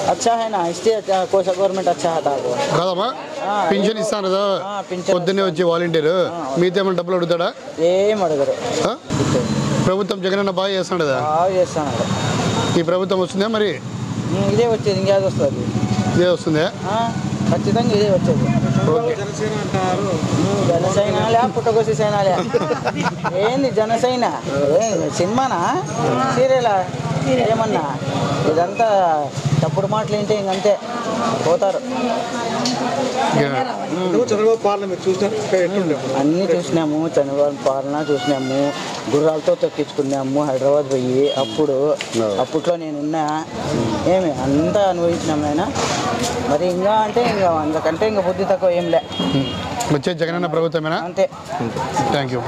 अच्छा है ना इससे कोई सा गवर्नमेंट अच्छा था वो కాదమ్మా పింఛన్ ఇస్తాను కదా పొద్దున్నే వచ్చి వాలంటీర్ మీతో ఏమైనా డబ్బులు అడుగుతాడా ఏం అడగరు ప్రభుత్వం జగనన్న బాగా చేస్తాడు కదా బాగా చేస్తాడు ఈ ప్రభుత్వం వస్తుందా మరి ఇదే వచ్చేది ఇంకేది వస్తుంది ఇదే వస్తుందా ఖచ్చితంగా ఇదే వచ్చేది జనసైనాలే పుట్టకోసి సైనాలే ఏంది జనసైన సినిమానా సీరియలా ఏమన్నా ఇదంతా తప్పుడు మాటలు ఏంటి ఇంకంతే పోతారు అన్నీ చూసినాము చంద్రబాబు పాలన చూసినాము గుర్రాలతో తొక్కించుకున్నాము హైదరాబాద్ పోయి అప్పట్లో నేనున్నా ఏమి అంతా అనుభవించినాము ఆయన మరి ఇంకా అంటే ఇంకా అంతకంటే ఇంకా బుద్ధి తక్కువ ఏం లే వచ్చే జగనన్న ప్రభుత్వమేనా అంతే థ్యాంక్ యూ